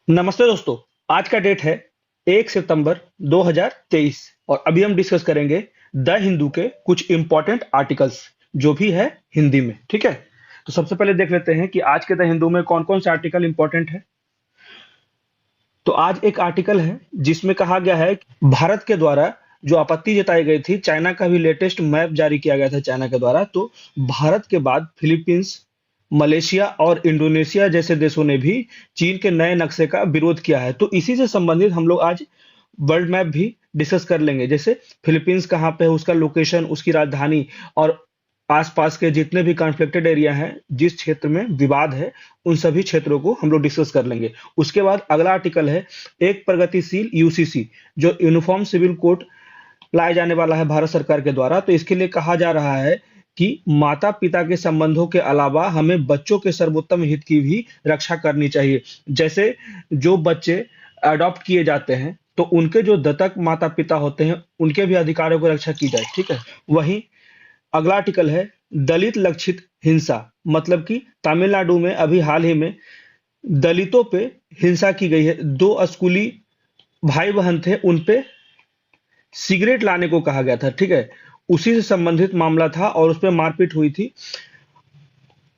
नमस्ते दोस्तों। आज का डेट है 1 सितंबर 2023 और अभी हम डिस्कस करेंगे द हिंदू के कुछ इंपॉर्टेंट आर्टिकल्स जो भी है हिंदी में। ठीक है, तो सबसे पहले देख लेते हैं कि आज के द हिंदू में कौन कौन से आर्टिकल इंपॉर्टेंट है। तो आज एक आर्टिकल है जिसमें कहा गया है कि भारत के द्वारा जो आपत्ति जताई गई थी, चाइना का भी लेटेस्ट मैप जारी किया गया था चाइना के द्वारा। तो भारत के बाद फिलीपींस, मलेशिया और इंडोनेशिया जैसे देशों ने भी चीन के नए नक्शे का विरोध किया है। तो इसी से संबंधित हम लोग आज वर्ल्ड मैप भी डिस्कस कर लेंगे, जैसे फिलीपींस कहाँ पे है, उसका लोकेशन, उसकी राजधानी और आसपास के जितने भी कॉन्फ्लिक्टेड एरिया हैं, जिस क्षेत्र में विवाद है, उन सभी क्षेत्रों को हम लोग डिस्कस कर लेंगे। उसके बाद अगला आर्टिकल है एक प्रगतिशील यूसीसी, जो यूनिफॉर्म सिविल कोड लाया जाने वाला है भारत सरकार के द्वारा। तो इसके लिए कहा जा रहा है कि माता पिता के संबंधों के अलावा हमें बच्चों के सर्वोत्तम हित की भी रक्षा करनी चाहिए। जैसे जो बच्चे अडॉप्ट किए जाते हैं तो उनके जो दत्तक माता पिता होते हैं उनके भी अधिकारों की रक्षा की जाए। ठीक है, वहीं अगला आर्टिकल है दलित लक्षित हिंसा, मतलब कि तमिलनाडु में अभी हाल ही में दलितों पे हिंसा की गई है। दो स्कूली भाई बहन थे, उन पे सिगरेट लाने को कहा गया था। ठीक है, उसी से संबंधित मामला था और उस पर मारपीट हुई थी,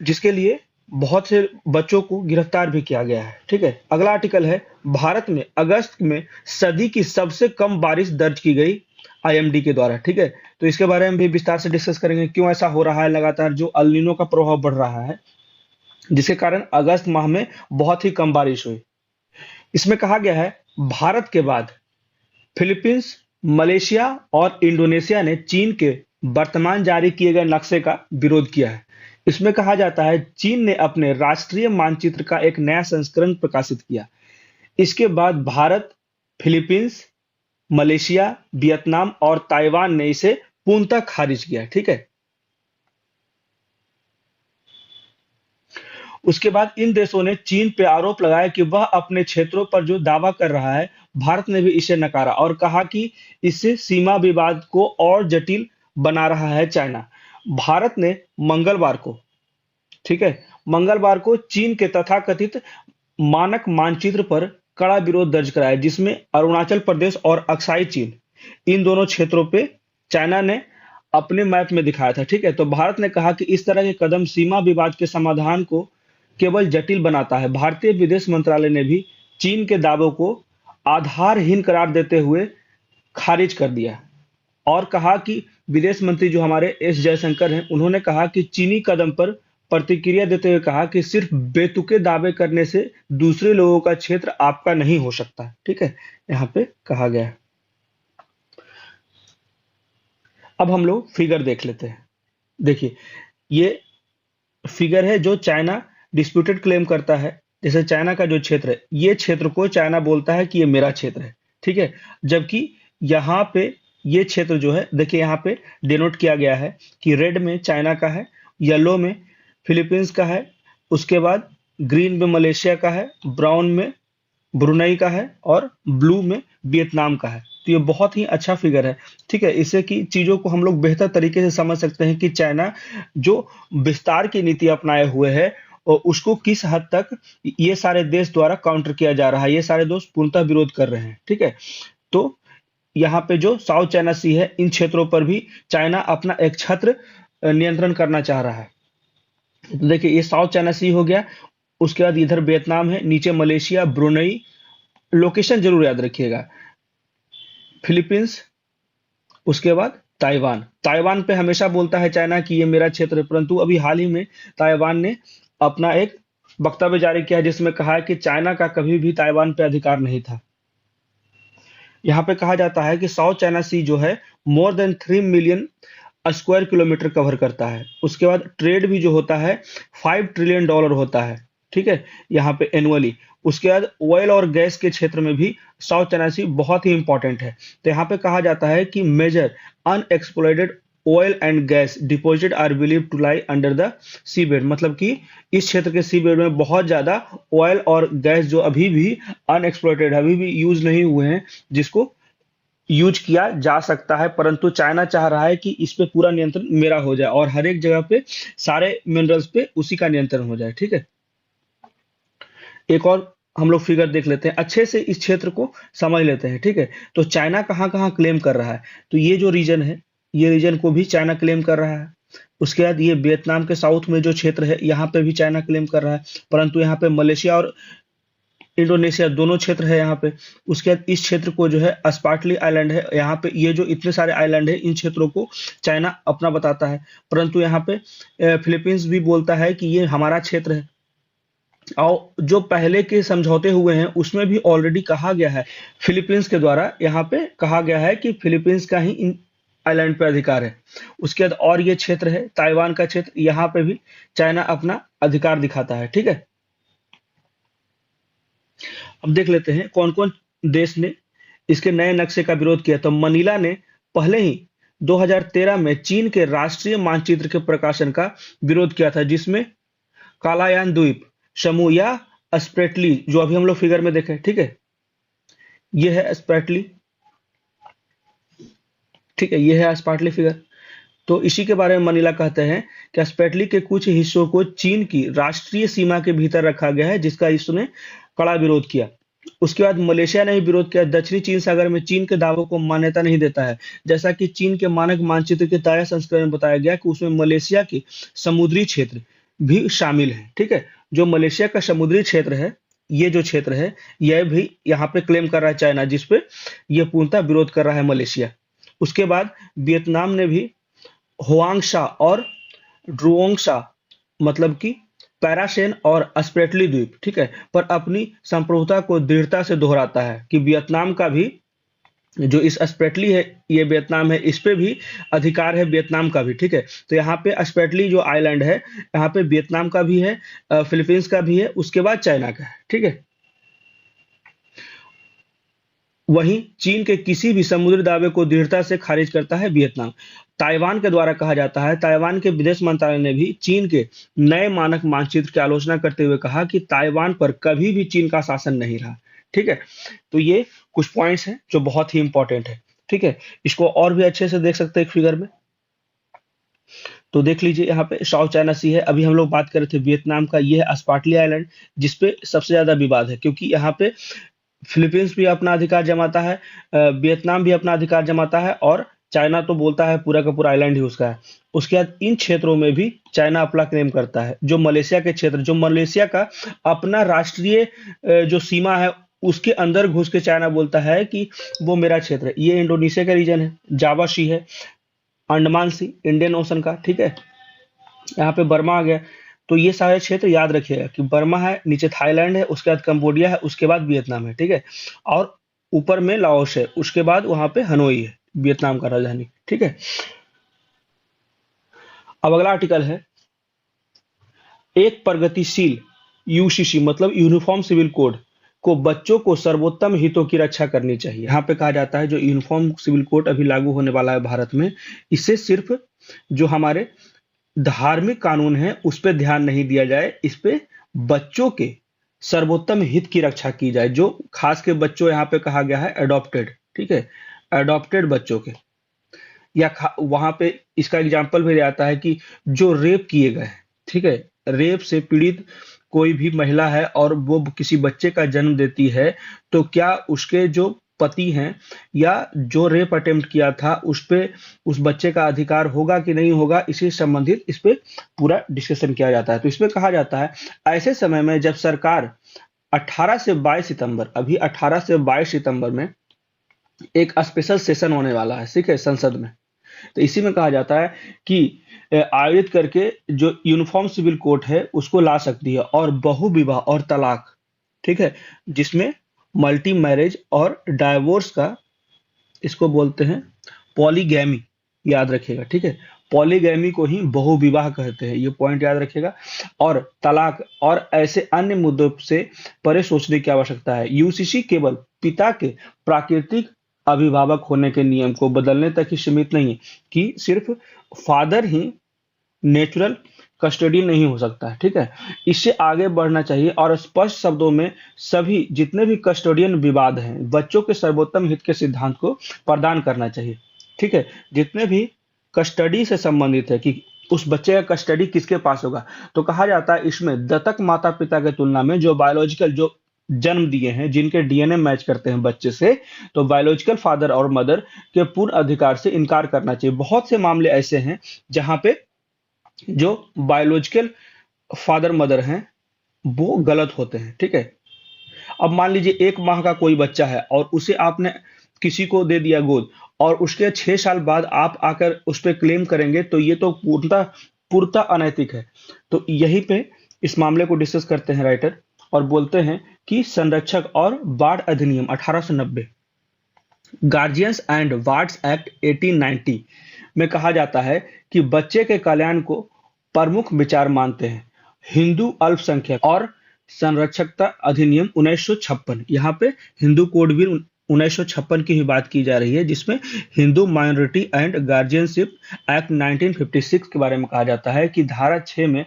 जिसके लिए बहुत से बच्चों को गिरफ्तार भी किया गया है। ठीक है, अगला आर्टिकल है भारत में अगस्त में सदी की सबसे कम बारिश दर्ज की गई आईएमडी के द्वारा। ठीक है, तो इसके बारे में भी विस्तार से डिस्कस करेंगे, क्यों ऐसा हो रहा है। लगातार जो अल नीनो का प्रभाव बढ़ रहा है, जिसके कारण अगस्त माह में बहुत ही कम बारिश हुई। इसमें कहा गया है भारत के बाद फिलीपींस, मलेशिया और इंडोनेशिया ने चीन के वर्तमान जारी किए गए नक्शे का विरोध किया है। इसमें कहा जाता है चीन ने अपने राष्ट्रीय मानचित्र का एक नया संस्करण प्रकाशित किया। इसके बाद भारत, फिलीपींस, मलेशिया, वियतनाम और ताइवान ने इसे पूर्णतः खारिज किया। ठीक है, उसके बाद इन देशों ने चीन पे आरोप लगाया कि वह अपने क्षेत्रों पर जो दावा कर रहा है, भारत ने भी इसे नकारा और कहा कि इससे सीमा विवाद को और जटिल बना रहा है चाइना। भारत ने मंगलवार को, ठीक है, मंगलवार को चीन के तथाकथित मानक मानचित्र पर कड़ा विरोध दर्ज कराया, जिसमें अरुणाचल प्रदेश और अक्साई चीन, इन दोनों क्षेत्रों पे चाइना ने अपने मैप में दिखाया था। ठीक है, तो भारत ने कहा कि इस तरह के कदम सीमा विवाद के समाधान को केवल जटिल बनाता है। भारतीय विदेश मंत्रालय ने भी चीन के दावों को आधारहीन करार देते हुए खारिज कर दिया और कहा कि विदेश मंत्री जो हमारे एस जयशंकर हैं, उन्होंने कहा कि चीनी कदम पर प्रतिक्रिया देते हुए कहा कि सिर्फ बेतुके दावे करने से दूसरे लोगों का क्षेत्र आपका नहीं हो सकता। ठीक है, यहाँ पे कहा गया है। अब हम लोग फिगर देख लेते हैं। देखिए, ये फिगर है जो चाइना डिस्प्यूटेड क्लेम करता है। जैसे चाइना का जो क्षेत्र है, ये क्षेत्र को चाइना बोलता है कि ये मेरा क्षेत्र है। ठीक है, जबकि यहाँ पे ये क्षेत्र जो है, देखिए यहाँ पे डिनोट किया गया है कि रेड में चाइना का है, येलो में फिलीपींस का है, उसके बाद ग्रीन में मलेशिया का है, ब्राउन में ब्रुनई का है और ब्लू में वियतनाम का है। तो ये बहुत ही अच्छा फिगर है। ठीक है, इससे कि चीजों को हम लोग बेहतर तरीके से समझ सकते हैं कि चाइना जो विस्तार की नीति अपनाए हुए है और उसको किस हद तक ये सारे देश द्वारा काउंटर किया जा रहा है, ये सारे देश पूर्णतः विरोध कर रहे हैं। ठीक है, तो यहाँ पे जो साउथ चाइना सी है, इन क्षेत्रों पर भी चाइना अपना एक छत्र नियंत्रण करना चाह रहा है। तो देखिए, ये साउथ चाइना सी हो गया, उसके बाद इधर वियतनाम है, नीचे मलेशिया, ब्रुनई, लोकेशन जरूर याद रखिएगा, फिलीपींस, उसके बाद ताइवान। ताइवान पे हमेशा बोलता है चाइना कि ये मेरा क्षेत्र है, परंतु अभी हाल ही में ताइवान ने अपना एक वक्तव्य जारी किया जिसमें कहा है कि चाइना का कभी भी ताइवान पे अधिकार नहीं था। यहाँ पे कहा जाता है कि साउथ चाइना सी जो है more than 3 million square kilometre cover करता है। उसके बाद ट्रेड भी जो होता है $5 ट्रिलियन होता है। ठीक है, यहाँ पे एनुअली। उसके बाद ऑयल और गैस के क्षेत्र में भी साउथ चाइना सी बहुत ही इंपॉर्टेंट है। तो यहाँ पे कहा जाता है कि major unexploited oil and gas deposit are believe to lie under the seabed, मतलब कि इस क्षेत्र के सीबेड में बहुत ज्यादा ऑयल और गैस जो अभी भी अनएक्सप्लॉइटेड, अभी भी यूज नहीं हुए हैं, जिसको यूज किया जा सकता है। परंतु चाइना चाह रहा है कि इस पे पूरा नियंत्रण मेरा हो जाए और हर एक जगह पे सारे मिनरल्स पे उसी का नियंत्रण हो जाए। ठीक है, एक और हम लोग फिगर देख लेते हैं, अच्छे से इस क्षेत्र को समझ लेते हैं, ठीक है। तो चाइना कहाँ कहाँ क्लेम कर रहा है, तो ये जो रीजन है, ये रीजन को भी चाइना क्लेम कर रहा है। उसके बाद ये वियतनाम के साउथ में जो क्षेत्र है, यहाँ पे भी चाइना क्लेम कर रहा है, परंतु यहाँ पे मलेशिया और इंडोनेशिया दोनों क्षेत्र है यहाँ पे। उसके बाद इस क्षेत्र को जो है स्पार्टली आइलैंड है, यहाँ पे ये जो इतने सारे आइलैंड है, इन क्षेत्रों को चाइना अपना बताता है, परंतु यहाँ पे फिलीपींस भी बोलता है कि ये हमारा क्षेत्र है। और जो पहले के समझौते हुए हैं उसमें भी ऑलरेडी कहा गया है, फिलीपींस के द्वारा यहाँ पे कहा गया है कि फिलीपींस का ही इन आइलैंड पे अधिकार है। उसके बाद और ये क्षेत्र है ताइवान का क्षेत्र, यहाँ पे भी चाइना अपना अधिकार दिखाता है, ठीक है। अब देख लेते हैं कौन कौन देश ने इसके नए नक्शे का विरोध किया। तो मनीला ने पहले ही 2013 में चीन के राष्ट्रीय मानचित्र के प्रकाशन का विरोध किया था, जिसमें कालायान द्वीप समूह या स्प्रेटली, जो अभी हम लोग फिगर में देखें, ठीक है, ये है स्प्रेटली, ठीक है, ये है स्पार्टली फिगर। तो इसी के बारे में मनीला कहते हैं कि स्पेटली के कुछ हिस्सों को चीन की राष्ट्रीय सीमा के भीतर रखा गया है, जिसका इसने कड़ा विरोध किया। उसके बाद मलेशिया ने भी विरोध किया। दक्षिणी चीन सागर में चीन के दावों को मान्यता नहीं देता है, जैसा कि चीन के मानक मानचित्र के ताजा संस्करण में बताया गया कि उसमें मलेशिया के समुद्री क्षेत्र भी शामिल है, ठीक है। जो मलेशिया का समुद्री क्षेत्र है, ये जो क्षेत्र है, यह भी यहाँ पे क्लेम कर रहा है चाइना, जिसपे यह पूर्णतः विरोध कर रहा है मलेशिया। उसके बाद वियतनाम ने भी होआंगशा और ड्रुओंगशा, मतलब कि पैराशेन और स्प्रेटली द्वीप, ठीक है, पर अपनी संप्रभुता को दृढ़ता से दोहराता है कि वियतनाम का भी, जो इस स्प्रेटली है, ये वियतनाम है, इस पे भी अधिकार है वियतनाम का भी, ठीक है। तो यहाँ पे स्प्रेटली जो आइलैंड है, यहाँ पे वियतनाम का भी है, फिलीपींस का भी है, उसके बाद चाइना का है, ठीक है। वहीं चीन के किसी भी समुद्री दावे को दृढ़ता से खारिज करता है वियतनाम। ताइवान के द्वारा कहा जाता है, ताइवान के विदेश मंत्रालय ने भी चीन के नए मानक मानचित्र की आलोचना करते हुए कहा कि ताइवान पर कभी भी चीन का शासन नहीं रहा, ठीक है। तो ये कुछ पॉइंट्स हैं जो बहुत ही इंपॉर्टेंट है, ठीक है। इसको और भी अच्छे से देख सकते हैं एक फिगर में। तो देख लीजिए, यहाँ पे साउथ चाइना सी है। अभी हम लोग बात कर रहे थे वियतनाम का, ये है स्पार्टली आइलैंड, जिसपे सबसे ज्यादा विवाद है, क्योंकि यहाँ पे फिलीपींस भी अपना अधिकार जमाता है, वियतनाम भी अपना अधिकार जमाता है, और चाइना तो बोलता है पूरा का पूरा आइलैंड ही उसका है। उसके बाद इन क्षेत्रों में भी चाइना अपना क्लेम करता है। जो मलेशिया के क्षेत्र, जो मलेशिया का अपना राष्ट्रीय जो सीमा है, उसके अंदर घुस के चाइना बोलता है कि वो मेरा क्षेत्र है। ये इंडोनेशिया का रीजन है, जावा सी है, अंडमान सी, इंडियन ओशन का, ठीक है। यहाँ पे बर्मा आ गया। तो ये सारे क्षेत्र याद रखिएगा कि बर्मा है, नीचे थाईलैंड है, उसके बाद कंबोडिया है, उसके बाद वियतनाम है, ठीक है, और ऊपर में लाओस है, उसके बाद वहां पे हनोई है, वियतनाम का राजधानी, ठीक है। अब अगला आर्टिकल है, एक प्रगतिशील यूसीसी मतलब यूनिफॉर्म सिविल कोड को बच्चों को सर्वोत्तम हितों की रक्षा करनी चाहिए। यहाँ पे कहा जाता है जो यूनिफॉर्म सिविल कोड अभी लागू होने वाला है भारत में, इससे सिर्फ जो हमारे धार्मिक कानून है उस पर ध्यान नहीं दिया जाए, इस पे बच्चों के सर्वोत्तम हित की रक्षा की जाए। जो खास के बच्चों, यहाँ पे कहा गया है एडॉप्टेड, ठीक है, एडॉप्टेड बच्चों के, या वहां पे इसका एग्जाम्पल भी आता है कि जो रेप किए गए, ठीक है, रेप से पीड़ित कोई भी महिला है और वो किसी बच्चे का जन्म देती है, तो क्या उसके जो पति हैं या जो रेप अटेम्प्ट किया था उस पे उस बच्चे का अधिकार होगा कि नहीं होगा, इसी संबंधित इस पे पूरा डिस्कशन किया जाता है। तो इसमें कहा जाता है, ऐसे समय में जब सरकार 18 से 22 सितंबर, अभी 18 से 22 सितंबर में एक स्पेशल सेशन होने वाला है, ठीक है, संसद में। तो इसी में कहा जाता है कि आयोजित करके जो यूनिफॉर्म सिविल कोड है उसको ला सकती है, और बहु विवाह और तलाक, ठीक है, जिसमें मल्टी मैरिज और डाइवोर्स का, इसको बोलते हैं पॉलीगैमी, याद रखिएगा, ठीक है, पॉलीगैमी को ही बहु विवाह कहते हैं, ये पॉइंट याद रखिएगा। और तलाक और ऐसे अन्य मुद्दों से परे सोचने की आवश्यकता है। यूसीसी केवल पिता के प्राकृतिक अभिभावक होने के नियम को बदलने तक ही सीमित नहीं है कि सिर्फ फादर ही नेचुरल कस्टोडियन नहीं हो सकता है, ठीक है, इससे आगे बढ़ना चाहिए और स्पष्ट शब्दों में सभी जितने भी कस्टोडियन विवाद हैं बच्चों के सर्वोत्तम हित के सिद्धांत को प्रदान करना चाहिए, ठीक है। जितने भी कस्टडी से संबंधित है कि उस बच्चे का कस्टडी किसके पास होगा, तो कहा जाता है इसमें दत्तक माता पिता की तुलना में जो बायोलॉजिकल, जो जन्म दिए हैं, जिनके डीएनए मैच करते हैं बच्चे से, तो बायोलॉजिकल फादर और मदर के पूर्ण अधिकार से इनकार करना चाहिए। बहुत से मामले ऐसे हैं जहां पे जो बायोलॉजिकल फादर मदर हैं वो गलत होते हैं, ठीक है। अब मान लीजिए 1 माह का कोई बच्चा है और उसे आपने किसी को दे दिया गोद, और उसके 6 साल बाद आप आकर उस पे क्लेम करेंगे, तो ये तो पूर्णतः पूर्णतः अनैतिक है। तो यहीं पे इस मामले को डिस्कस करते हैं राइटर, और बोलते हैं कि संरक्षक और बाढ़ अधिनियम 1890, गार्जियंस एंड वार्ड्स एक्ट 1890 में कहा जाता है कि बच्चे के कल्याण को प्रमुख विचार मानते हैं हिंदू अल्पसंख्यक, और संरक्षकता अधिनियम 1956, यहाँ पे हिंदू कोड बिल 1956 की ही बात की जा रही है, जिसमें Hindu minority and guardianship act 1956 के बारे में कहा जाता है कि धारा 6 में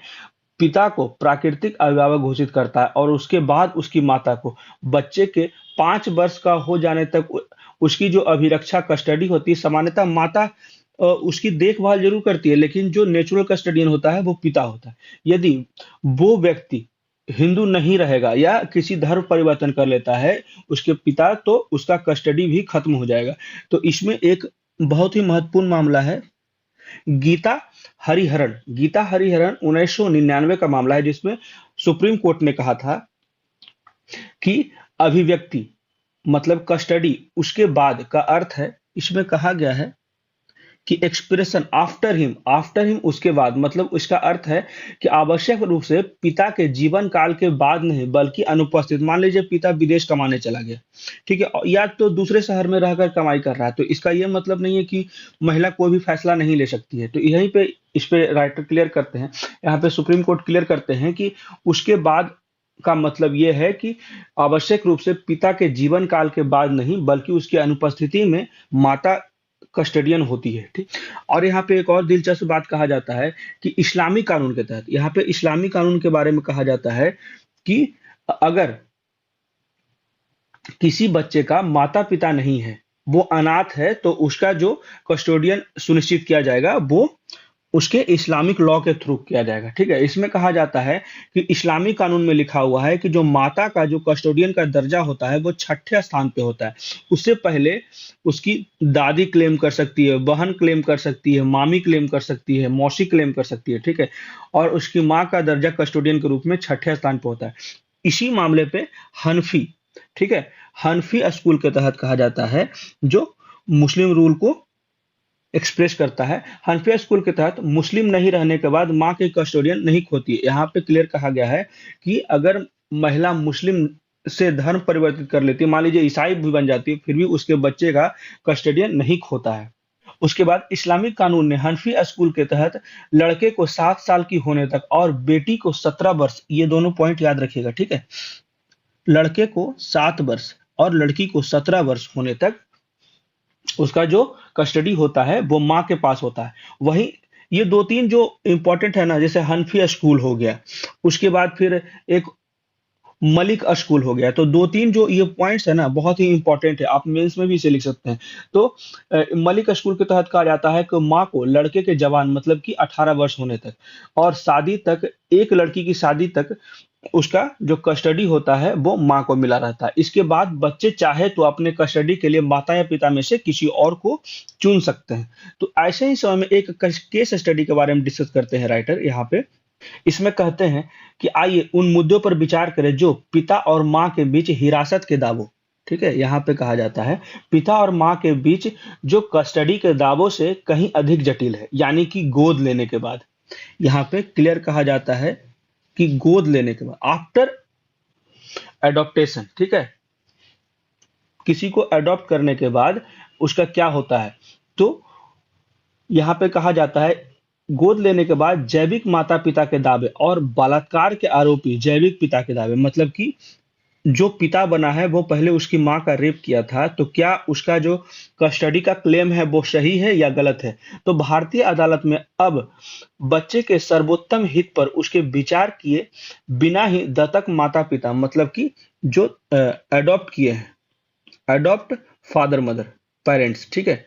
पिता को प्राकृतिक अभिभावक घोषित करता है, और उसके बाद उसकी माता को बच्चे के 5 वर्ष का हो जाने तक उसकी जो अभिरक्षा कस्टडी होती है, सामान्यतः माता उसकी देखभाल जरूर करती है, लेकिन जो नेचुरल कस्टडियन होता है वो पिता होता है। यदि वो व्यक्ति हिंदू नहीं रहेगा या किसी धर्म परिवर्तन कर लेता है उसके पिता, तो उसका कस्टडी भी खत्म हो जाएगा। तो इसमें एक बहुत ही महत्वपूर्ण मामला है गीता हरिहरन। गीता हरिहरन 1999 का मामला है, जिसमें सुप्रीम कोर्ट ने कहा था कि अभिव्यक्ति मतलब कस्टडी उसके बाद का अर्थ है, इसमें कहा गया है कि एक्सप्रेशन आफ्टर हिम उसके बाद, मतलब इसका अर्थ है कि आवश्यक रूप से पिता के जीवन काल के बाद नहीं, बल्कि अनुपस्थित। मान लीजिए पिता विदेश कमाने चला गया, ठीक है, या तो दूसरे शहर में रहकर कमाई कर रहा है, तो इसका यह मतलब नहीं है कि महिला कोई भी फैसला नहीं ले सकती है। तो यहीं पे इस पे राइटर क्लियर करते हैं, यहाँ पे सुप्रीम कोर्ट क्लियर करते हैं कि उसके बाद का मतलब यह है कि आवश्यक रूप से पिता के जीवन काल के बाद नहीं, बल्कि उसकी अनुपस्थिति में माता कस्टडियन होती है, ठीक। और यहाँ पे एक और दिलचस्प बात कहा जाता है कि इस्लामी कानून के तहत, यहाँ पे इस्लामी कानून के बारे में कहा जाता है कि अगर किसी बच्चे का माता पिता नहीं है, वो अनाथ है, तो उसका जो कस्टोडियन सुनिश्चित किया जाएगा वो उसके इस्लामिक लॉ के थ्रू किया जाएगा, ठीक है। इसमें कहा जाता है कि इस्लामी कानून में लिखा हुआ है कि जो माता का जो कस्टोडियन का दर्जा होता है वो 6ठे स्थान पे होता है। उससे पहले उसकी दादी क्लेम कर सकती है, बहन क्लेम कर सकती है, मामी क्लेम कर सकती है, मौसी क्लेम कर सकती है, ठीक है। और उसकी माँ का दर्जा कस्टोडियन के रूप में 6ठे स्थान पे होता है। इसी मामले पे हनफी, ठीक है, हनफी स्कूल के तहत कहा जाता है, जो मुस्लिम रूल को एक्सप्रेस करता है। हनफिया स्कूल के तहत मुस्लिम नहीं रहने के बाद मां की कस्टोडियन नहीं खोती है। यहाँ पे क्लियर कहा गया है कि अगर महिला मुस्लिम से धर्म परिवर्तित कर लेती है, मान लीजिए ईसाई भी बन जाती है, फिर भी उसके बच्चे का कस्टोडियन नहीं खोता है। उसके बाद इस्लामिक कानून ने हनफी स्कूल के तहत लड़के को 7 साल की होने तक और बेटी को 17 वर्ष, ये दोनों पॉइंट याद रखिएगा, ठीक है, लड़के को 7 वर्ष और लड़की को 17 वर्ष होने तक उसका जो कस्टडी होता है वो माँ के पास होता है। वहीं ये 2-3 जो इंपॉर्टेंट है ना, जैसे हनफी स्कूल हो गया, उसके बाद फिर एक मलिक स्कूल हो गया, तो 2-3 जो ये पॉइंट्स है ना बहुत ही इंपॉर्टेंट है, आप मेंस में भी इसे लिख सकते हैं। तो मलिक स्कूल के तहत कहा जाता है कि माँ को लड़के के जवान मतलब कि 18 वर्ष होने तक और शादी तक, एक लड़की की शादी तक उसका जो कस्टडी होता है वो माँ को मिला रहता है। इसके बाद बच्चे चाहे तो अपने कस्टडी के लिए माता या पिता में से किसी और को चुन सकते हैं। तो ऐसे ही समय में एक केस स्टडी के बारे में डिस्कस करते हैं राइटर यहाँ पे। इसमें कहते हैं कि आइए उन मुद्दों पर विचार करें जो पिता और माँ के बीच हिरासत के दावों, ठीक है, यहाँ पे कहा जाता है पिता और माँ के बीच जो कस्टडी के दावों से कहीं अधिक जटिल है, यानी कि गोद लेने के बाद। यहाँ पे क्लियर कहा जाता है कि गोद लेने के बाद आफ्टर एडॉप्टेशन, ठीक है, किसी को एडॉप्ट करने के बाद उसका क्या होता है, तो यहाँ पे कहा जाता है गोद लेने के बाद जैविक माता पिता के दावे और बलात्कार के आरोपी जैविक पिता के दावे, मतलब कि जो पिता बना है वो पहले उसकी माँ का रेप किया था, तो क्या उसका जो कस्टडी का क्लेम है वो सही है या गलत है। तो भारतीय अदालत में अब बच्चे के सर्वोत्तम हित पर उसके विचार किए बिना ही दत्तक माता पिता, मतलब कि जो एडॉप्ट किए हैं, एडॉप्ट फादर मदर पेरेंट्स, ठीक है,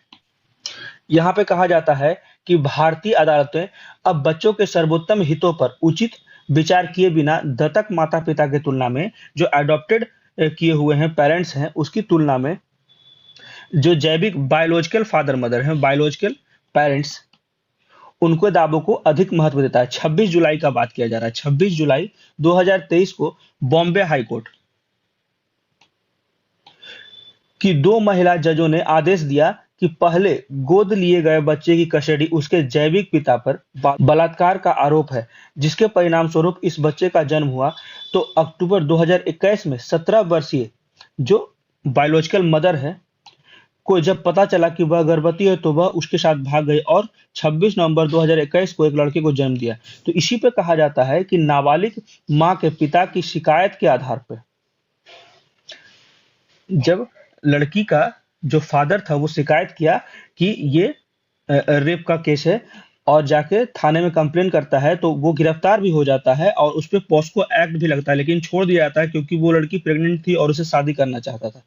यहाँ पे कहा जाता है कि भारतीय अदालतें अब बच्चों के सर्वोत्तम हितों पर उचित विचार किए बिना दत्तक माता पिता की तुलना में जो एडॉप्टेड किए हुए हैं पेरेंट्स हैं, उसकी तुलना में जो जैविक बायोलॉजिकल फादर मदर हैं, बायोलॉजिकल पेरेंट्स, उनको दावों को अधिक महत्व देता है। 26 जुलाई का बात किया जा रहा है। 26 जुलाई 2023 को बॉम्बे हाई कोर्ट की 2 महिला जजों ने आदेश दिया कि पहले गोद लिए गए बच्चे की कस्टडी उसके जैविक पिता पर बलात्कार का आरोप है, जिसके परिणाम स्वरूप इस बच्चे का जन्म हुआ। तो अक्टूबर 2021 में 17 वर्षीय जो बायोलॉजिकल मदर है को जब पता चला कि वह गर्भवती है, तो वह उसके साथ भाग गई और 26 नवंबर 2021 को एक लड़के को जन्म दिया। तो इसी पे कहा जाता है कि नाबालिग मां के पिता की शिकायत के आधार पर जब लड़की का जो फादर था वो शिकायत किया कि ये रेप का केस है और जाके थाने में कंप्लेन करता है, तो वो गिरफ्तार भी हो जाता है और उस पे पॉस्को एक्ट भी लगता है, लेकिन छोड़ दिया जाता है क्योंकि वो लड़की प्रेग्नेंट थी और उसे शादी करना चाहता था।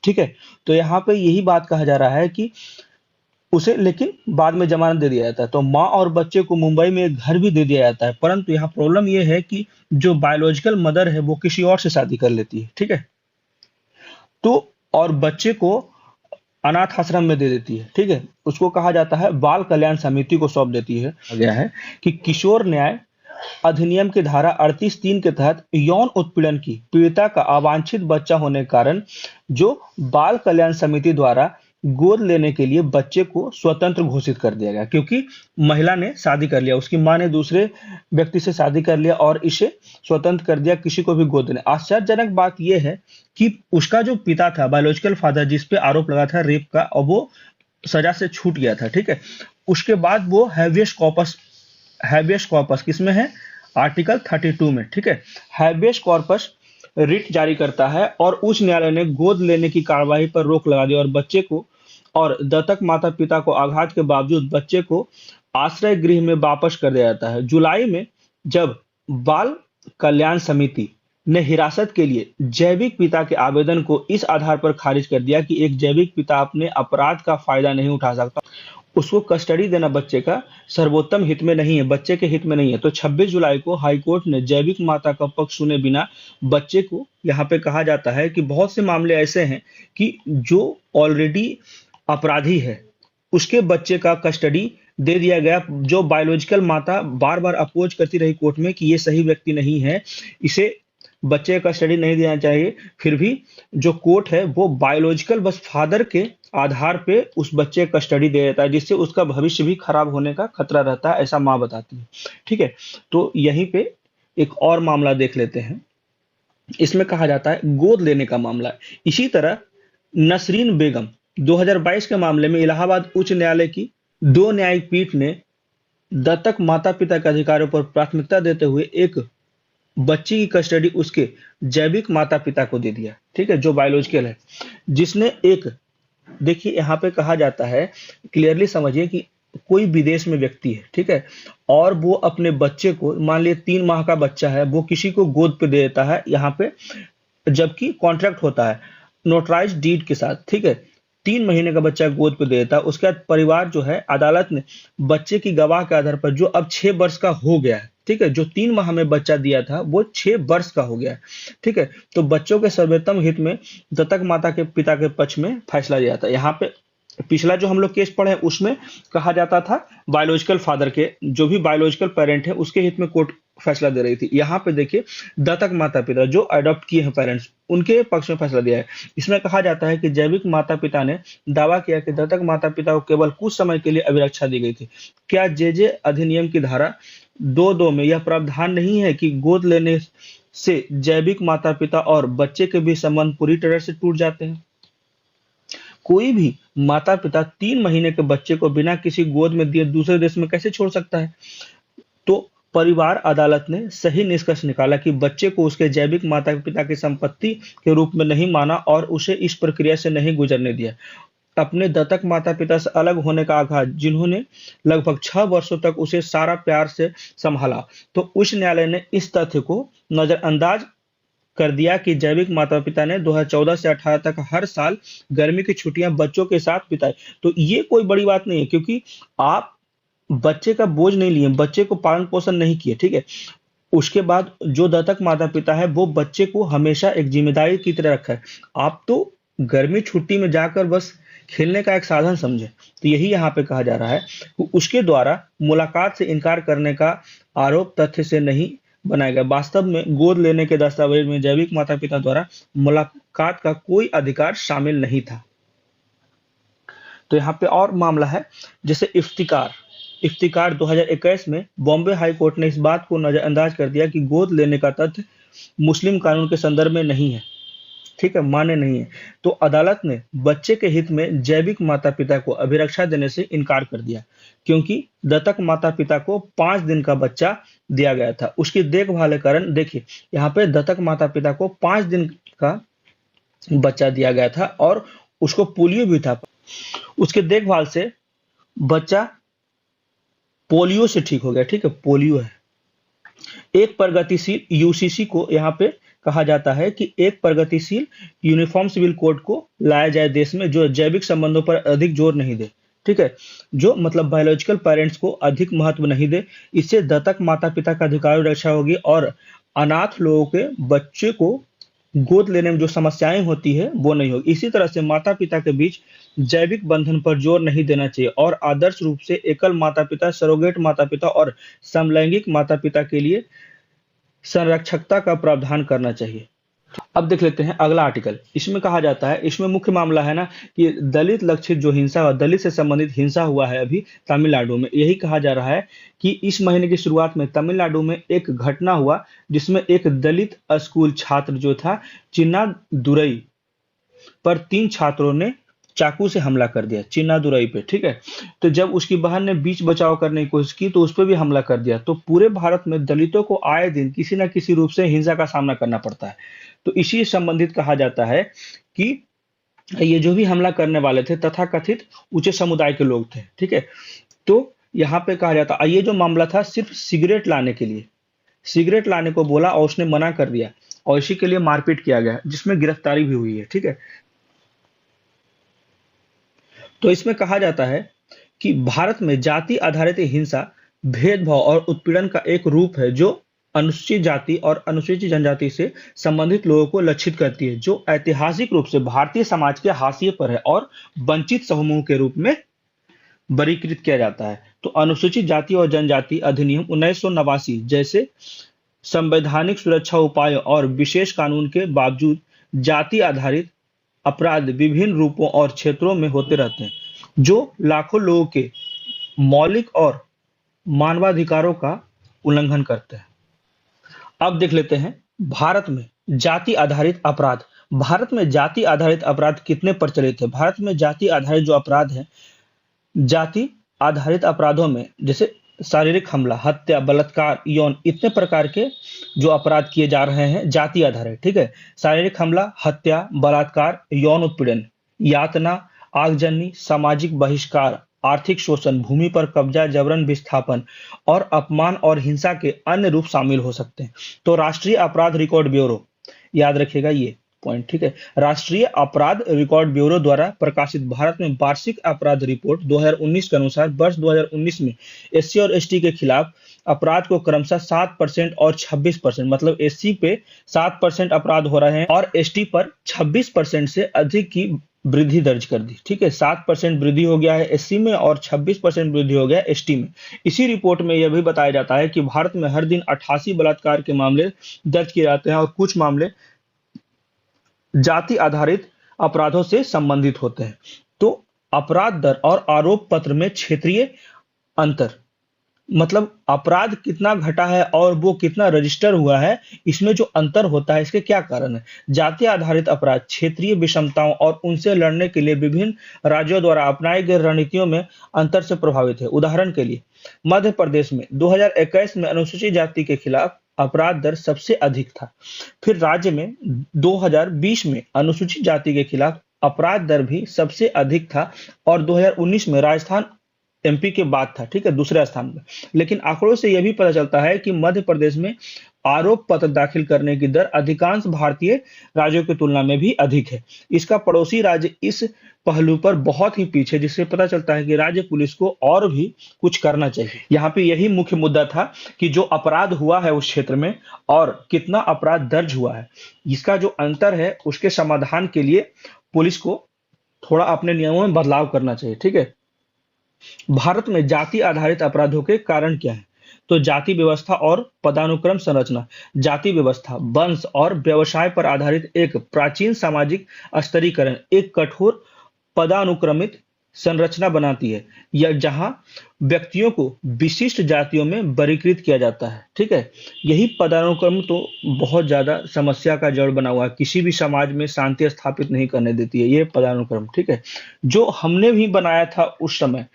ठीक है, तो यहाँ पे यही बात कहा जा रहा है कि उसे लेकिन बाद में जमानत दे दिया जाता है। तो माँ और बच्चे को मुंबई में एक घर भी दे दिया जाता है, परंतु यहाँ प्रॉब्लम ये है कि जो बायोलॉजिकल मदर है वो किसी और से शादी कर लेती है। ठीक है, तो और बच्चे को अनाथ आश्रम में दे देती है। ठीक है, उसको कहा जाता है बाल कल्याण समिति को सौंप देती है। गया है कि किशोर न्याय अधिनियम की धारा 38(3) के तहत यौन उत्पीड़न की पीड़िता का अवांछित बच्चा होने के कारण जो बाल कल्याण समिति द्वारा गोद लेने के लिए बच्चे को स्वतंत्र घोषित कर दिया गया, क्योंकि महिला ने शादी कर लिया, उसकी मां ने दूसरे व्यक्ति से शादी कर लिया और इसे स्वतंत्र कर दिया किसी को भी गोद लेने। आश्चर्यजनक बात यह है कि उसका जो पिता था, बायोलॉजिकल फादर, जिस पे आरोप लगा था रेप का, और वो सजा से छूट गया था। ठीक है, उसके बाद वो हैबियस कॉर्पस किसमें है? आर्टिकल 32 में। ठीक है, हैबियस कॉर्पस रिट जारी करता है और उच्च न्यायालय ने गोद लेने की कार्यवाही पर रोक लगा दी और बच्चे को और दत्तक माता पिता को आघात के बावजूद बच्चे को आश्रय गृह में वापस कर दिया जाता है। जुलाई में जब बाल कल्याण समिति ने हिरासत के लिए जैविक पिता के आवेदन को इस आधार पर खारिज कर दिया कि एक जैविक पिता अपने अपराध का फायदा नहीं उठा सकता, उसको कस्टडी देना बच्चे का सर्वोत्तम हित में नहीं है, बच्चे के हित में नहीं है। तो 26 जुलाई को हाईकोर्ट ने जैविक माता का पक्ष सुने बिना बच्चे को, यहाँ पे कहा जाता है कि बहुत से मामले ऐसे हैं कि जो ऑलरेडी अपराधी है उसके बच्चे का कस्टडी दे दिया गया। जो बायोलॉजिकल माता बार बार अपोज करती रही कोर्ट में कि ये सही व्यक्ति नहीं है, इसे बच्चे का कस्टडी नहीं देना चाहिए, फिर भी जो कोर्ट है वो बायोलॉजिकल बस फादर के आधार पे उस बच्चे का कस्टडी दे देता है, जिससे उसका भविष्य भी खराब होने का खतरा रहता है, ऐसा माँ बताती है। ठीक है, तो यहीं पे एक और मामला देख लेते हैं। इसमें कहा जाता है गोद लेने का मामला है। इसी तरह नसरीन बेगम 2022 के मामले में इलाहाबाद उच्च न्यायालय की 2 न्यायिक पीठ ने दत्तक माता पिता के अधिकारों पर प्राथमिकता देते हुए एक बच्ची की कस्टडी उसके जैविक माता पिता को दे दिया। ठीक है, जो बायोलॉजिकल है, जिसने एक, देखिए यहाँ पे कहा जाता है, क्लियरली समझिए कि कोई विदेश में व्यक्ति है, ठीक है, और वो अपने बच्चे को, मान लिया 3 माह का बच्चा है, वो किसी को गोद पे दे देता है यहाँ पे, जबकि कॉन्ट्रैक्ट होता है नोटराइज डीड के साथ। ठीक है, 3 महीने का बच्चा गोद पे दे देता है। उसके बाद परिवार जो है, अदालत ने बच्चे की गवाह के आधार पर जो अब 6 वर्ष का हो गया है, ठीक है, जो 3 माह में बच्चा दिया था वो 6 वर्ष का हो गया है। ठीक है, तो बच्चों के सर्वोत्तम हित में दत्तक माता के पिता के पक्ष में फैसला दिया था। यहाँ पे पिछला जो हम लोग केस पढ़े उसमें कहा जाता था बायोलॉजिकल फादर के, जो भी बायोलॉजिकल पेरेंट है उसके हित में कोर्ट फैसला दे रही थी। यहाँ पे देखिए दत्तक माता पिता जो अडॉप्ट किए हैं पेरेंट्स, उनके पक्ष में फैसला दिया है। इसमें कहा जाता है कि जैविक माता पिता ने दावा किया कि दत्तक माता पिता को केवल कुछ समय के लिए अभिरक्षा दी गई थी। क्या जेजे अधिनियम की धारा 2(2) में यह प्रावधान नहीं है कि गोद लेने से जैविक माता पिता और बच्चे के बीच संबंध पूरी तरह से टूट जाते हैं? कोई भी माता पिता 3 महीने के बच्चे को बिना किसी गोद में दिए दूसरे देश में कैसे छोड़ सकता है? तो परिवार अदालत ने सही निष्कर्ष निकाला कि बच्चे को उसके जैविक माता पिता की संपत्ति के रूप में नहीं माना और उसे इस प्रक्रिया से नहीं गुजरने दिया। अपने दत्तक माता पिता से अलग होने का आघात, जिन्होंने लगभग 6 वर्षों तक उसे सारा प्यार से संभाला, तो उच्च न्यायालय ने इस तथ्य को नजरअंदाज कर दिया कि जैविक माता पिता ने 2014 से 18 तक हर साल गर्मी की छुट्टियां बच्चों के साथ बिताई। तो ये कोई बड़ी बात नहीं है, क्योंकि आप बच्चे का बोझ नहीं लिए, बच्चे को पालन पोषण नहीं किए। ठीक है, उसके बाद जो दत्तक माता पिता है वो बच्चे को हमेशा एक जिम्मेदारी की तरह रखा है। आप तो गर्मी छुट्टी में जाकर बस खेलने का एक साधन समझे, तो यही यहाँ पे कहा जा रहा है कि उसके द्वारा मुलाकात से इनकार करने का आरोप तथ्य से नहीं बनाया गया। वास्तव में गोद लेने के दस्तावेज में जैविक माता पिता द्वारा मुलाकात का कोई अधिकार शामिल नहीं था। तो यहाँ पे और मामला है, जैसे इफ्तिकार 2021 में बॉम्बे हाई कोर्ट ने इस बात को नजरअंदाज कर दिया कि गोद लेने का तथ्य मुस्लिम कानून के संदर्भ में नहीं है, ठीक है, मान्य नहीं है। तो अदालत ने बच्चे के हित में जैविक माता पिता को अभिरक्षा देने से इनकार कर दिया, क्योंकि दत्तक माता पिता को 5 दिन का बच्चा दिया गया था। उसकी देखभाल के कारण, देखिए यहाँ पे दत्तक माता पिता को 5 दिन का बच्चा दिया गया था और उसको पोलियो भी था। उसके देखभाल से बच्चा पोलियो से ठीक हो गया, ठीक है, पोलियो है। एक प्रगतिशील यूसीसी को यहाँ पे कहा जाता है कि एक प्रगतिशील यूनिफॉर्म सिविल कोड को लाया जाए देश में, जो जैविक संबंधों पर अधिक जोर नहीं दे, ठीक है, जो मतलब बायोलॉजिकल पेरेंट्स को अधिक महत्व नहीं दे। इससे दत्तक माता पिता का अधिकार रक्षा होगी और अनाथ लोगों के बच्चे को गोद लेने में जो समस्याएं होती है वो नहीं होगी। इसी तरह से माता पिता के बीच जैविक बंधन पर जोर नहीं देना चाहिए और आदर्श रूप से एकल माता पिता, सरोगेट माता पिता और समलैंगिक माता पिता के लिए संरक्षकता का प्रावधान करना चाहिए। अब देख लेते हैं अगला आर्टिकल। इसमें कहा जाता है, इसमें मुख्य मामला है ना कि दलित लक्षित जो हिंसा और दलित से संबंधित हिंसा हुआ है अभी तमिलनाडु में। यही कहा जा रहा है कि इस महीने की शुरुआत में तमिलनाडु में एक घटना हुआ जिसमें एक दलित स्कूल छात्र जो था चिन्नादुरई पर 3 छात्रों ने चाकू से हमला कर दिया, चिन्नादुरई पे, ठीक है। तो जब उसकी बहन ने बीच बचाव करने की कोशिश की तो उस पर भी हमला कर दिया। तो पूरे भारत में दलितों को आए दिन किसी न किसी रूप से हिंसा का सामना करना पड़ता है। तो इसी संबंधित कहा जाता है कि ये जो भी हमला करने वाले थे तथाकथित ऊंचे समुदाय के लोग थे, ठीक है। तो यहाँ पे कहा जाता है ये जो मामला था सिर्फ सिगरेट लाने के लिए, सिगरेट लाने को बोला और उसने मना कर दिया और इसी के लिए मारपीट किया गया, जिसमें गिरफ्तारी भी हुई है, ठीक है। तो इसमें कहा जाता है कि भारत में जाति आधारित हिंसा भेदभाव और उत्पीड़न का एक रूप है जो अनुसूचित जाति और अनुसूचित जनजाति से संबंधित लोगों को लक्षित करती है, जो ऐतिहासिक रूप से भारतीय समाज के हाशिए पर है और वंचित समूह के रूप में वर्गीकृत किया जाता है। तो अनुसूचित जाति और जनजाति अधिनियम 1989 जैसे संवैधानिक सुरक्षा उपायों और विशेष कानून के बावजूद जाति आधारित अपराध विभिन्न रूपों और क्षेत्रों में होते रहते हैं, जो लाखों लोगों के मौलिक और मानवाधिकारों का उल्लंघन करते हैं। अब देख लेते हैं भारत में जाति आधारित अपराध। भारत में जाति आधारित अपराध कितने प्रचलित है? भारत में जाति आधारित जो अपराध है, जाति आधारित अपराधों में जैसे शारीरिक हमला, हत्या, बलात्कार, यौन, इतने प्रकार के जो अपराध किए जा रहे हैं जाति आधारित, ठीक है। शारीरिक हमला, हत्या, बलात्कार, यौन उत्पीड़न, यातना, आगजनी, सामाजिक बहिष्कार, आर्थिक शोषण, भूमि पर कब्जा, जबरन विस्थापन और अपमान और हिंसा के अन्य रूप शामिल हो सकते हैं। तो राष्ट्रीय अपराध रिकॉर्ड ब्यूरो, याद रखिएगा ये पॉइंट, ठीक है। राष्ट्रीय अपराध रिकॉर्ड ब्यूरो द्वारा प्रकाशित भारत में वार्षिक अपराध रिपोर्ट 2019 के अनुसार वर्ष 2019 में एससी और एसटी के खिलाफ अपराध को क्रमशः 7% और 26%, मतलब एससी पे 7% अपराध हो रहे हैं और एसटी पर 26% से अधिक की वृद्धि दर्ज कर दी, ठीक है। 7% वृद्धि हो गया है एससी में और 26% वृद्धि हो गया एसटी में। इसी रिपोर्ट में यह भी बताया जाता है कि भारत में हर दिन 88 बलात्कार के मामले दर्ज किए जाते हैं और कुछ मामले जाति आधारित अपराधों से संबंधित होते हैं। तो अपराध दर और आरोप पत्र में क्षेत्रीय अंतर, मतलब अपराध कितना घटा है और वो कितना रजिस्टर हुआ है, इसमें जो अंतर होता है इसके क्या कारण है? जाति आधारित अपराध क्षेत्रीय विषमताओं और उनसे लड़ने के लिए विभिन्न राज्यों द्वारा अपनाई गई रणनीतियों में अंतर से प्रभावित है। उदाहरण के लिए मध्य प्रदेश में 2021 में अनुसूचित जाति के खिलाफ अपराध दर सबसे अधिक था। फिर राज्य में 2020 में अनुसूचित जाति के खिलाफ अपराध दर भी सबसे अधिक था और 2019 में राजस्थान एमपी के बाद था, ठीक है, दूसरे स्थान पर। लेकिन आंकड़ों से यह भी पता चलता है कि मध्य प्रदेश में आरोप पत्र दाखिल करने की दर अधिकांश भारतीय राज्यों की तुलना में भी अधिक है। इसका पड़ोसी राज्य इस पहलू पर बहुत ही पीछे, जिससे पता चलता है कि राज्य पुलिस को और भी कुछ करना चाहिए। यहाँ पे यही मुख्य मुद्दा था कि जो अपराध हुआ है उस क्षेत्र में और कितना अपराध दर्ज हुआ है, इसका जो अंतर है उसके समाधान के लिए पुलिस को थोड़ा अपने नियमों में बदलाव करना चाहिए। ठीक है, भारत में जाति आधारित अपराधों के कारण क्या है? तो जाति व्यवस्था और पदानुक्रम संरचना। जाति व्यवस्था वंश और व्यवसाय पर आधारित एक प्राचीन सामाजिक स्तरीकरण एक कठोर पदानुक्रमित संरचना बनाती है, या जहां व्यक्तियों को विशिष्ट जातियों में वर्गीकृत किया जाता है। ठीक है, यही पदानुक्रम तो बहुत ज्यादा समस्या का जड़ बना हुआ है, किसी भी समाज में शांति स्थापित नहीं करने देती है ये पदानुक्रम। ठीक है, जो हमने भी बनाया था उस समय,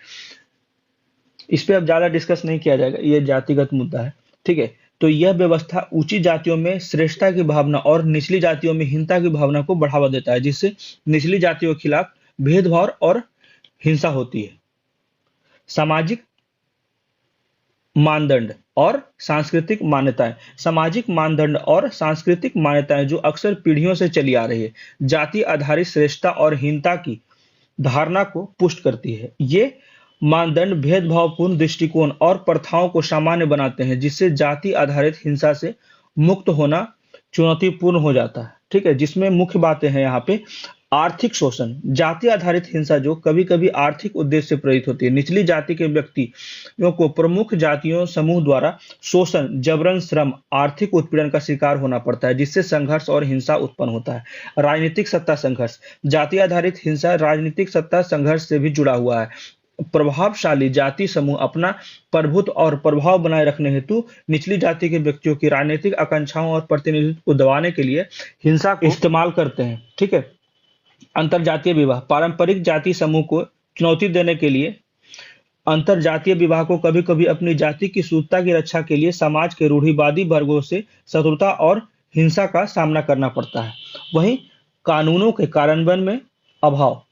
इस पे अब ज्यादा डिस्कस नहीं किया जाएगा, ये जातिगत मुद्दा है। ठीक है, तो यह व्यवस्था ऊंची जातियों में श्रेष्ठता की भावना और निचली जातियों में हीनता की भावना को बढ़ावा देता है, जिससे निचली जातियों के खिलाफ भेदभाव और हिंसा होती है। सामाजिक मानदंड और सांस्कृतिक मान्यताएं। सामाजिक मानदंड और सांस्कृतिक मान्यताएं जो अक्सर पीढ़ियों से चली आ रही है, जाति आधारित श्रेष्ठता और हीनता की धारणा को पुष्ट करती है। ये मानदंड भेदभावपूर्ण दृष्टिकोण और प्रथाओं को सामान्य बनाते हैं, जिससे जाति आधारित हिंसा से मुक्त होना चुनौतीपूर्ण हो जाता है। ठीक है, जिसमें मुख्य बातें हैं यहाँ पे आर्थिक शोषण। जाति आधारित हिंसा जो कभी कभी आर्थिक उद्देश्य से प्रेरित होती है। निचली जाति के व्यक्तियों को प्रमुख जातियों समूह द्वारा शोषण, जबरन श्रम, आर्थिक उत्पीड़न का शिकार होना पड़ता है, जिससे संघर्ष और हिंसा उत्पन्न होता है। राजनीतिक सत्ता संघर्ष। जाति आधारित हिंसा राजनीतिक सत्ता संघर्ष से भी जुड़ा हुआ है। प्रभावशाली जाति समूह अपना प्रभुत्व और प्रभाव बनाए रखने हेतु निचली जाति के व्यक्तियों की राजनीतिक आकांक्षाओं और प्रतिनिधित्व को दबाने के लिए हिंसा को इस्तेमाल करते हैं। ठीक है, अंतरजातीय विवाह। पारंपरिक जाति समूह को चुनौती देने के लिए अंतरजातीय विवाह को कभी कभी अपनी जाति की शुद्धता की रक्षा के लिए समाज के रूढ़िवादी वर्गों से शत्रुता और हिंसा का सामना करना पड़ता है। वहीं कानूनों के कार्यान्वयन में अभाव।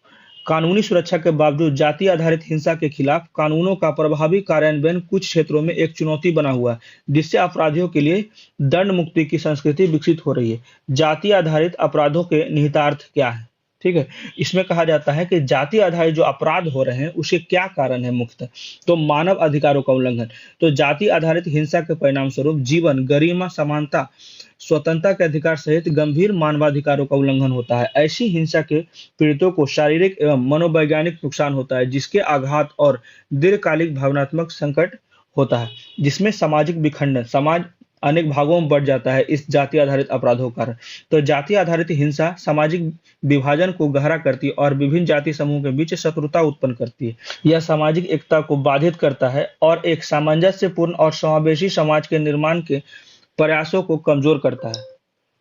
कानूनी सुरक्षा के बावजूद जाति आधारित हिंसा के खिलाफ कानूनों का प्रभावी कार्यान्वयन कुछ क्षेत्रों में एक चुनौती बना हुआ है, जिससे अपराधियों के लिए दंड मुक्ति की संस्कृति विकसित हो रही है। जाति आधारित अपराधों के निहितार्थ क्या है? ठीक है, इसमें कहा जाता है कि जाति आधारित जो अपराध हो रहे हैं उसके क्या कारण है मुख्यतः, तो मानव अधिकारों का उल्लंघन। तो जाति आधारित हिंसा के परिणाम स्वरूप जीवन, गरिमा, समानता, स्वतंत्रता के अधिकार सहित गंभीर मानवाधिकारों का उल्लंघन होता है। ऐसी हिंसा के पीड़ितों को शारीरिक एवं मनोवैज्ञानिक नुकसान होता है, जिसके आघात और दीर्घकालिक भावनात्मक संकट होता है, जिसमें सामाजिक विखंडन, समाज अनेक भागों में बढ़ जाता है इस जाति आधारित अपराधों का कारण। तो जाति आधारित हिंसा सामाजिक विभाजन को गहरा करती है और विभिन्न जाति समूह के बीच शत्रुता उत्पन्न करती है। यह सामाजिक एकता को बाधित करता है और एक सामंजस्यपूर्ण और समावेशी समाज के निर्माण के प्रयासों को कमजोर करता है।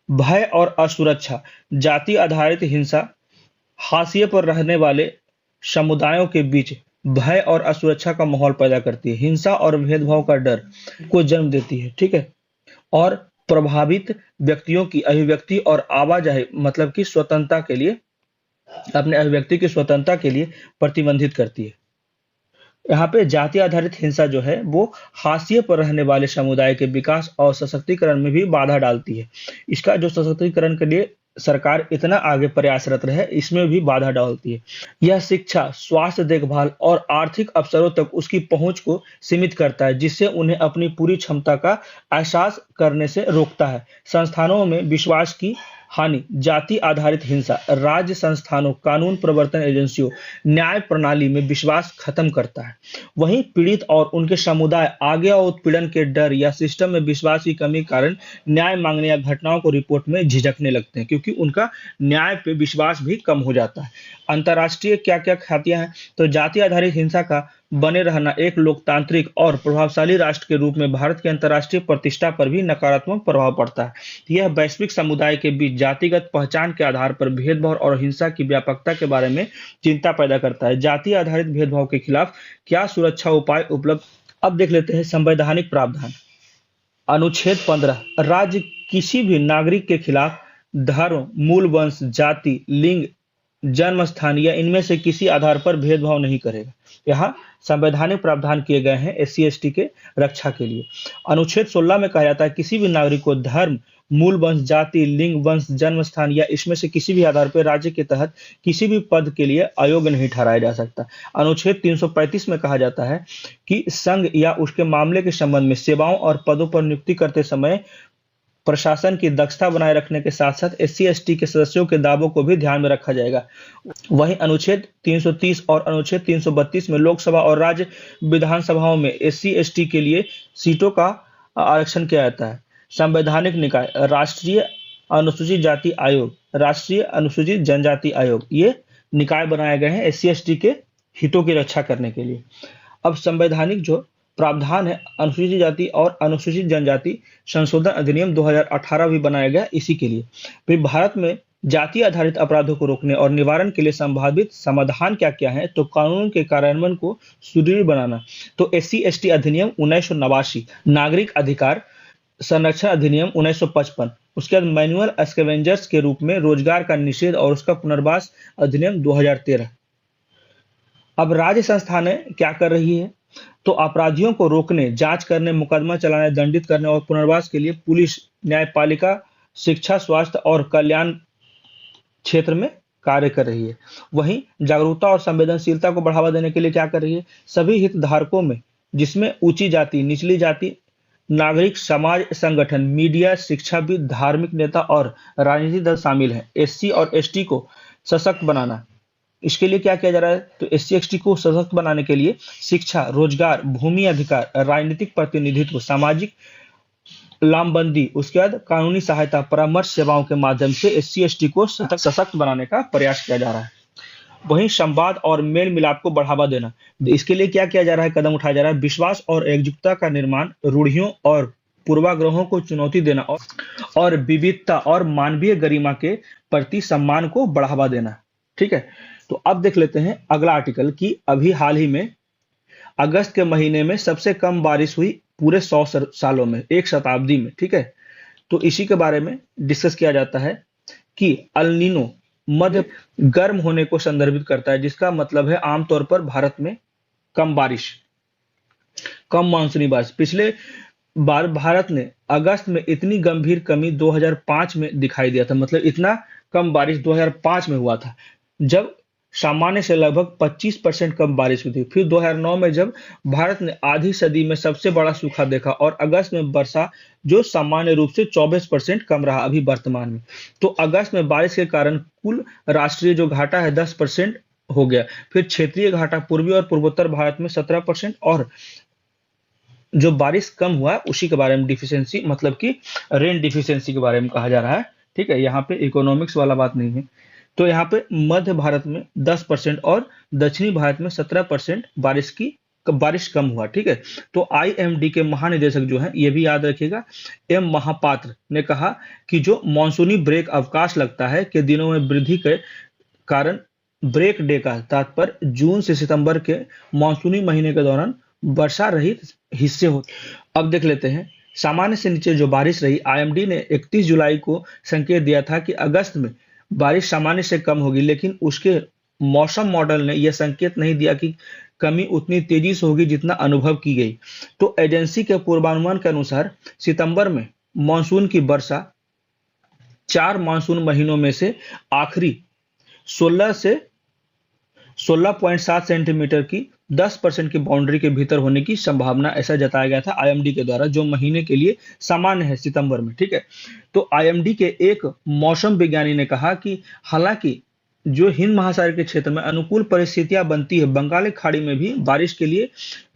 भय और असुरक्षा। जाति आधारित हिंसा हाशिए पर रहने वाले समुदायों के बीच भय और असुरक्षा का माहौल पैदा करती है, हिंसा और भेदभाव का डर को जन्म देती है। ठीक है, और प्रभावित व्यक्तियों की अभिव्यक्ति और आवाजाही मतलब कि स्वतंत्रता के लिए, अपने अभिव्यक्ति की स्वतंत्रता के लिए प्रतिबंधित करती है। यहाँ पे जाति आधारित हिंसा जो है वो हाशिए पर रहने वाले समुदाय के विकास और सशक्तिकरण में भी बाधा डालती है। इसका जो सशक्तिकरण के लिए सरकार इतना आगे प्रयासरत रहे, इसमें भी बाधा डालती है। यह शिक्षा, स्वास्थ्य देखभाल और आर्थिक अवसरों तक उसकी पहुंच को सीमित करता है, जिससे उन्हें अपनी पूरी क्षमता का एहसास करने से रोकता है। संस्थानों में विश्वास की हानि। जाति आधारित हिंसा राज्य संस्थानों, कानून प्रवर्तन एजेंसियों, न्याय प्रणाली में विश्वास खत्म करता है। वहीं पीड़ित और उनके समुदाय आगे और उत्पीड़न के डर या सिस्टम में विश्वास की कमी के कारण न्याय मांगने या घटनाओं को रिपोर्ट में झिझकने लगते हैं, क्योंकि उनका न्याय पे विश्वास भी कम हो जाता है। अंतर्राष्ट्रीय क्या क्या ख्यातियां हैं, तो जाति आधारित हिंसा का बने रहना एक लोकतांत्रिक और प्रभावशाली राष्ट्र के रूप में भारत की अंतर्राष्ट्रीय प्रतिष्ठा पर भी नकारात्मक प्रभाव पड़ता है। यह वैश्विक समुदाय के बीच जातिगत पहचान के आधार पर भेदभाव और हिंसा की व्यापकता के बारे में चिंता पैदा करता है। जाति आधारित भेदभाव के खिलाफ क्या सुरक्षा उपाय उपलब्ध, अब देख लेते हैं संवैधानिक प्रावधान। अनुच्छेद 15 राज्य किसी भी नागरिक के खिलाफ धर्म, मूल वंश, जाति, लिंग, जन्म स्थान या इनमें से किसी आधार पर भेदभाव नहीं करेगा। यहाँ संवैधानिक प्रावधान किए गए हैं SC ST के रक्षा के लिए। अनुच्छेद 16 में कहा जाता है किसी भी नागरिक को धर्म, मूल वंश, जाति, लिंग, वंश, जन्म स्थान या इसमें से किसी भी आधार पर राज्य के तहत किसी भी पद के लिए अयोग्य नहीं ठहराया जा सकता। अनुच्छेद 335 में कहा जाता है कि संघ या उसके मामले के संबंध में सेवाओं और पदों पर नियुक्ति करते समय प्रशासन की दक्षता बनाए रखने के साथ साथ SC ST के सदस्यों के दावों को भी ध्यान में रखा जाएगा। वहीं अनुच्छेद 330 और अनुच्छेद 332 में लोकसभा और राज्य विधानसभाओं में SC ST के लिए सीटों का आरक्षण किया जाता है। संवैधानिक निकाय राष्ट्रीय अनुसूचित जाति आयोग, राष्ट्रीय अनुसूचित जनजाति आयोग, ये निकाय बनाए गए हैं SC ST के हितों की रक्षा करने के लिए। अब संवैधानिक जो प्रावधान है अनुसूचित जाति और अनुसूचित जनजाति संशोधन अधिनियम 2018 भी बनाया गया इसी के लिए। फिर भारत में जाति आधारित अपराधों को रोकने और निवारण के लिए संभावित समाधान क्या क्या है, तो कानून के कार्यान्वयन को सुदृढ़ बनाना, तो SC ST अधिनियम 1989, नागरिक अधिकार संरक्षण अधिनियम 1955, उसके बाद मैनुअल स्कैवेंजर्स के रूप में रोजगार का निषेध और उसका पुनर्वास अधिनियम 2013। अब राज्य संस्थानें क्या कर रही है, तो अपराधियों को रोकने, जांच करने, मुकदमा चलाने, दंडित करने और पुनर्वास के लिए पुलिस, न्यायपालिका, शिक्षा, स्वास्थ्य और कल्याण क्षेत्र में कार्य कर रही है। वहीं जागरूकता और संवेदनशीलता को बढ़ावा देने के लिए क्या कर रही है, सभी हितधारकों में जिसमें ऊंची जाति, निचली जाति, नागरिक समाज संगठन, मीडिया, शिक्षाविद, धार्मिक नेता और राजनीतिक दल शामिल हैं। SC और ST को सशक्त बनाना, इसके लिए क्या किया जा रहा है, तो SC ST को सशक्त बनाने के लिए शिक्षा, रोजगार, भूमि अधिकार, राजनीतिक प्रतिनिधित्व, सामाजिक लामबंदी, उसके बाद कानूनी सहायता, परामर्श सेवाओं के माध्यम से SC ST को सशक्त बनाने का प्रयास किया जा रहा है। वहीं संवाद और मेल मिलाप को बढ़ावा देना, इसके लिए क्या किया जा रहा है, कदम उठाया जा रहा है, विश्वास और एकजुटता का निर्माण, रूढ़ियों और पूर्वाग्रहों को चुनौती देना और विविधता और मानवीय गरिमा के प्रति सम्मान को बढ़ावा देना। ठीक है, तो अब देख लेते हैं अगला आर्टिकल कि अभी हाल ही में अगस्त के महीने में सबसे कम बारिश हुई पूरे 100 सालों में, एक शताब्दी में। ठीक है, तो इसी के बारे में डिस्कस किया जाता है कि अल नीनो मध्य गर्म होने को संदर्भित करता है, जिसका मतलब है आमतौर पर भारत में कम बारिश, कम मानसूनी बारिश। पिछले बार भारत ने अगस्त में इतनी गंभीर कमी 2005 में दिखाई दिया था, मतलब इतना कम बारिश 2005 में हुआ था, जब सामान्य से लगभग 25% कम बारिश हुई थी। फिर 2009 में जब भारत ने आधी सदी में सबसे बड़ा सूखा देखा और अगस्त में वर्षा जो सामान्य रूप से 24% कम रहा अभी वर्तमान में। तो अगस्त में बारिश के कारण कुल राष्ट्रीय जो घाटा है 10% हो गया। फिर क्षेत्रीय घाटा पूर्वी और पूर्वोत्तर भारत में 17% और जो बारिश कम हुआ उसी के बारे में डिफिशियंसी, मतलब कि रेन डिफिशियंसी के बारे में कहा जा रहा है। ठीक है, यहाँ पे इकोनॉमिक्स वाला बात नहीं है। तो यहाँ पे मध्य भारत में 10% और दक्षिणी भारत में 17% बारिश कम हुआ। ठीक है, तो IMD के महानिदेशक जो हैं ये भी याद रखिएगा, M महापात्र ने कहा कि जो मॉनसूनी ब्रेक अवकाश लगता है के दिनों में वृद्धि के कारण ब्रेक डे का तात्पर्य जून से सितंबर के मॉनसूनी महीने के दौरान वर्षा रहित हिस्से होते। अब देख लेते हैं सामान्य से नीचे जो बारिश रही। IMD ने 31 जुलाई को संकेत दिया था कि अगस्त में बारिश सामान्य से कम होगी, लेकिन उसके मौसम मॉडल ने यह संकेत नहीं दिया कि कमी उतनी तेजी से होगी जितना अनुभव की गई। तो एजेंसी के पूर्वानुमान के अनुसार सितंबर में मानसून की वर्षा 4 मानसून महीनों में से आखिरी 16 से 16.7 सेंटीमीटर की 10% की बाउंड्री के भीतर होने की संभावना, ऐसा जताया गया था IMD के द्वारा, जो महीने के लिए सामान्य है सितंबर में। ठीक है, तो IMD के एक मौसम विज्ञानी ने कहा कि हालांकि जो हिंद महासागर के क्षेत्र में अनुकूल परिस्थितियां बनती है, बंगाल की खाड़ी में भी बारिश के लिए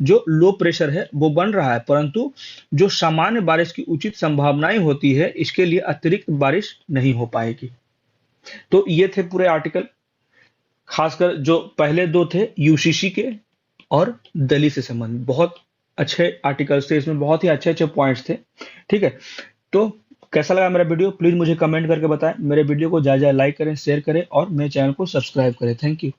जो लो प्रेशर है वो बन रहा है, परंतु जो सामान्य बारिश की उचित संभावनाएं होती है इसके लिए अतिरिक्त बारिश नहीं हो पाएगी। तो ये थे पूरे आर्टिकल, खासकर जो पहले 2 थे UCC के और दिल्ली से संबंधित, बहुत अच्छे आर्टिकल्स थे, इसमें बहुत ही अच्छे अच्छे पॉइंट्स थे। ठीक है, तो कैसा लगा मेरा वीडियो प्लीज मुझे कमेंट करके बताएं। मेरे वीडियो को ज्यादा लाइक करें, शेयर करें और मेरे चैनल को सब्सक्राइब करें। Thank you.